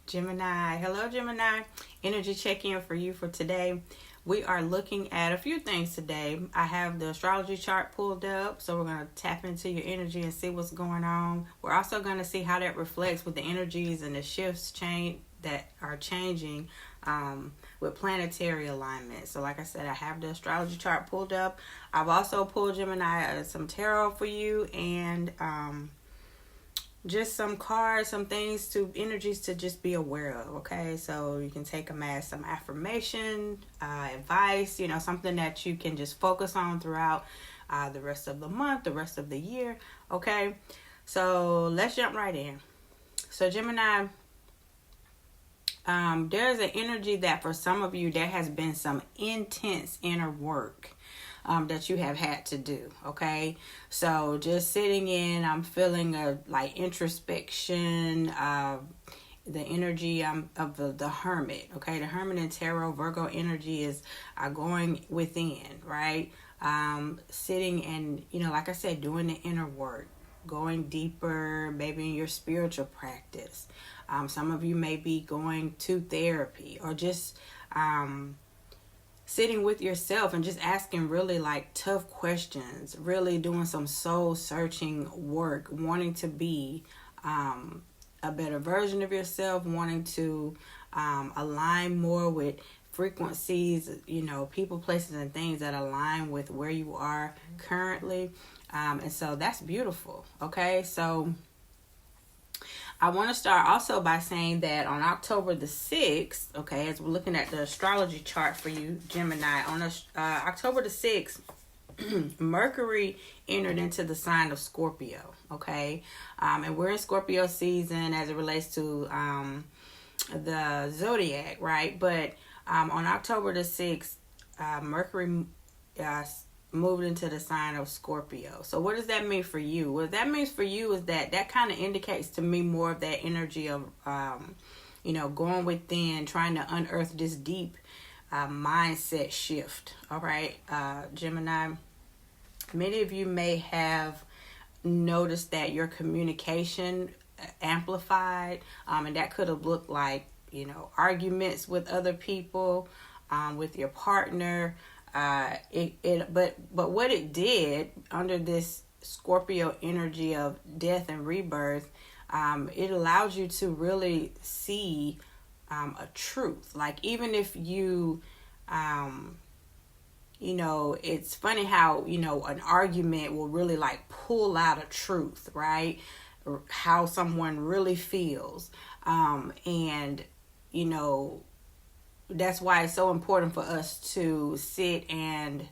Gemini. Hello, Gemini. Energy check-in for you for today. We are looking at a few things today. I have the astrology chart pulled up, so we're going to tap into your energy and see what's going on. We're also going to see how that reflects with the energies and the shifts that are changing with planetary alignment. So like I said, I have the astrology chart pulled up. I've also pulled, Gemini, some tarot for you, and just some cards, some things, energies to just be aware of, okay? So you can take them as some affirmation, advice, something that you can just focus on throughout the rest of the month, the rest of the year, okay? So let's jump right in. So Gemini, there's an energy that for some of you, there has been some intense inner work that you have had to do, okay? So just sitting in, I'm feeling like introspection, the energy of the hermit, okay? The hermit in tarot, Virgo energy is going within, right? Sitting and, like I said, doing the inner work, going deeper, maybe in your spiritual practice. Some of you may be going to therapy or just sitting with yourself and just asking really like tough questions, really doing some soul searching work, wanting to be a better version of yourself, wanting to align more with frequencies, people, places, and things that align with where you are currently. And so that's beautiful. Okay. So I want to start also by saying that on October the 6th, okay, as we're looking at the astrology chart for you, Gemini, on October the 6th, Mercury entered into the sign of Scorpio, okay? And we're in Scorpio season as it relates to the zodiac, right? But on October the 6th, Mercury moved into the sign of Scorpio. So what does that mean for you? What that means for you is that kind of indicates to me more of that energy of, going within, trying to unearth this deep mindset shift. All right, Gemini, many of you may have noticed that your communication amplified, and that could have looked like, arguments with other people, with your partner. But what it did under this Scorpio energy of death and rebirth, it allows you to really see a truth. Like even if you, it's funny how, an argument will really like pull out a truth, right? How someone really feels. And, that's why it's so important for us to sit and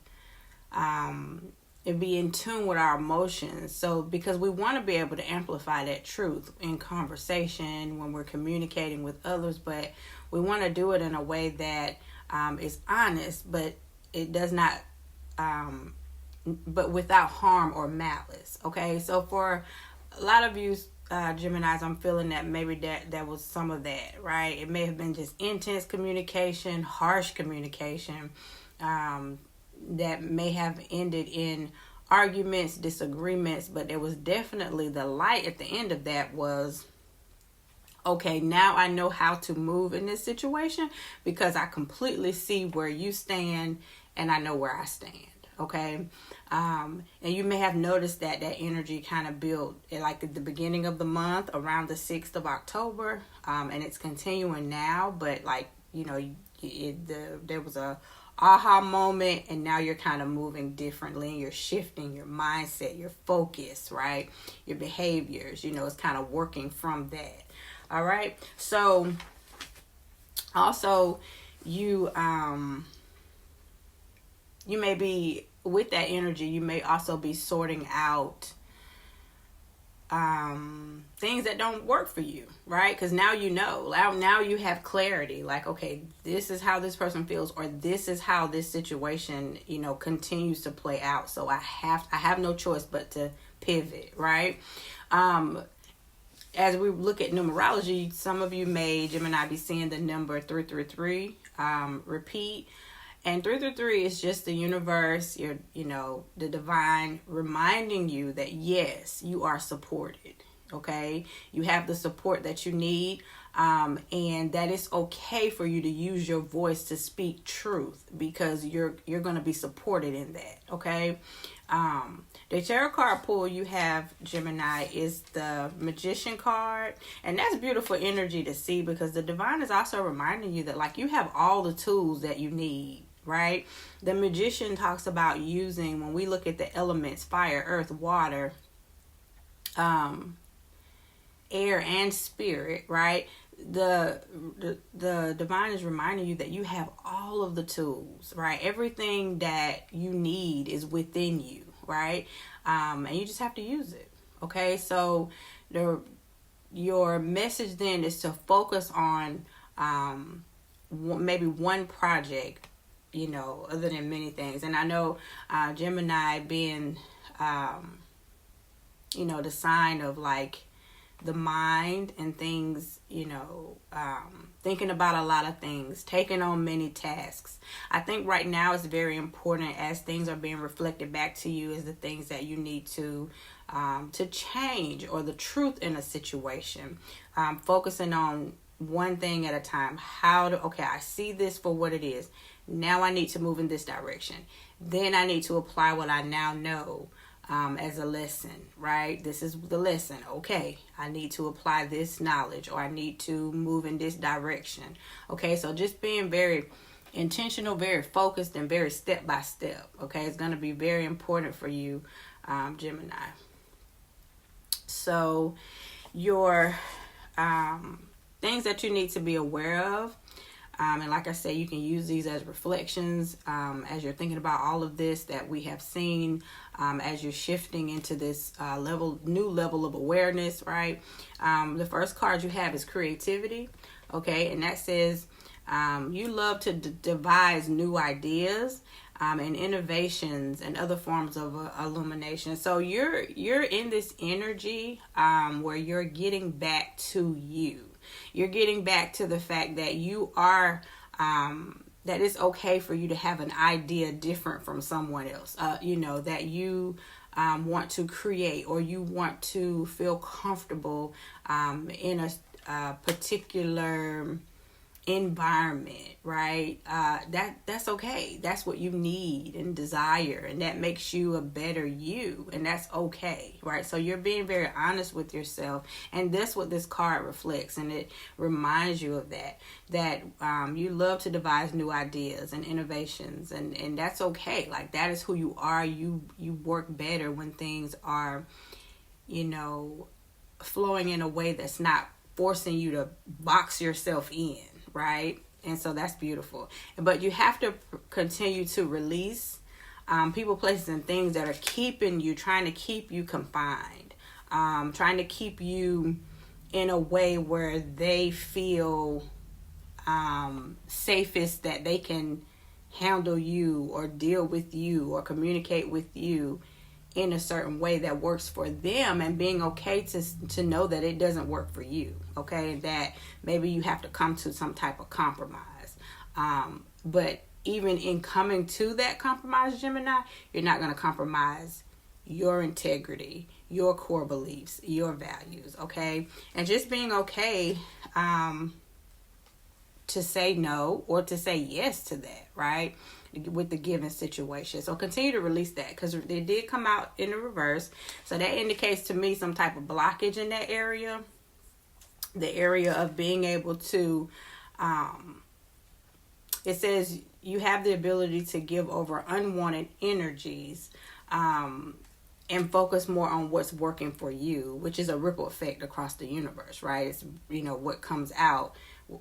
be in tune with our emotions. So because we want to be able to amplify that truth in conversation when we're communicating with others, but we want to do it in a way that is honest, but it does not, but without harm or malice. Okay, so for a lot of you, Geminis, I'm feeling that maybe that was some of that, right? It may have been just intense communication, harsh communication, that may have ended in arguments, disagreements, but there was definitely the light at the end of that was, okay, now I know how to move in this situation because I completely see where you stand and I know where I stand. Okay. And you may have noticed that energy kind of built like at the beginning of the month around the 6th of October. And it's continuing now, but like, there was a aha moment and now you're kind of moving differently and you're shifting your mindset, your focus, right? Your behaviors, it's kind of working from that. All right. So also you may be with that energy, you may also be sorting out things that don't work for you, right? Because now now you have clarity, like, okay, this is how this person feels, or this is how this situation, continues to play out. So I have no choice but to pivot, right? As we look at numerology, some of you may, Gemini, be seeing the number 333 repeat. And 333 is just the universe, the divine reminding you that, yes, you are supported. Okay. You have the support that you need. and that it's okay for you to use your voice to speak truth, because you're going to be supported in that. Okay. The tarot card pull you have, Gemini, is the Magician card, and that's beautiful energy to see, because the divine is also reminding you that, like, you have all the tools that you need, right? The Magician talks about using, when we look at the elements, fire, earth, water, air, and spirit, right? The divine is reminding you that you have all of the tools, right? Everything that you need is within you, right? And you just have to use it. Okay, so your message then is to focus on maybe one project, you know, other than many things. And I know Gemini being you know, the sign of like the mind and things, you know, thinking about a lot of things, taking on many tasks. I think right now it's very important, as things are being reflected back to you, is the things that you need to change, or the truth in a situation. Focusing on one thing at a time. Okay, I see this for what it is. Now I need to move in this direction. Then I need to apply what I now know as a lesson, right? This is the lesson. Okay, I need to apply this knowledge, or I need to move in this direction. Okay, so just being very intentional, very focused, and very step by step. Okay, it's going to be very important for you, Gemini. So your things that you need to be aware of. And like I said, you can use these as reflections as you're thinking about all of this that we have seen, as you're shifting into this new level of awareness, right? The first card you have is creativity, okay? And that says you love to devise new ideas and innovations and other forms of illumination. So you're in this energy where you're getting back to you. You're getting back to the fact that you are, that it's okay for you to have an idea different from someone else. You know, that you want to create, or you want to feel comfortable in a particular environment, right? That's okay. That's what you need and desire, and that makes you a better you, and that's okay, right? So you're being very honest with yourself, and that's what this card reflects, and it reminds you of that you love to devise new ideas and innovations, and that's okay. Like, that is who you are. You work better when things are, you know, flowing in a way that's not forcing you to box yourself in, right? And so that's beautiful. But you have to continue to release people, places, and things that are keeping you, trying to keep you confined, trying to keep you in a way where they feel safest, that they can handle you or deal with you or communicate with you in a certain way that works for them, and being okay to know that it doesn't work for you, okay? That maybe you have to come to some type of compromise. But even in coming to that compromise, Gemini, you're not going to compromise your integrity, your core beliefs, your values, okay? And just being okay to say no or to say yes to that, right? With the given situation. So continue to release that, because it did come out in the reverse. So that indicates to me some type of blockage in that area. The area of being able to, it says you have the ability to give over unwanted energies and focus more on what's working for you, which is a ripple effect across the universe, right? It's, you know, what comes out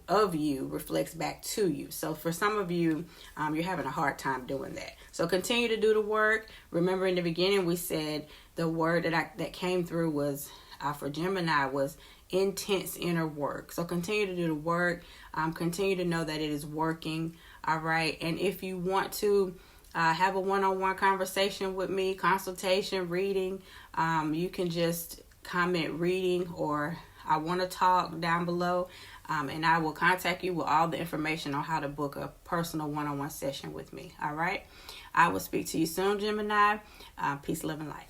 of you reflects back to you. So for some of you, you're having a hard time doing that. So continue to do the work. Remember, in the beginning we said the word that came through was for Gemini was intense inner work. So continue to do the work. Continue to know that it is working. All right. And if you want to have a one-on-one conversation with me, consultation, reading, you can just comment reading or I want to talk down below. And I will contact you with all the information on how to book a personal one-on-one session with me. All right. I will speak to you soon, Gemini. Peace, love, and light.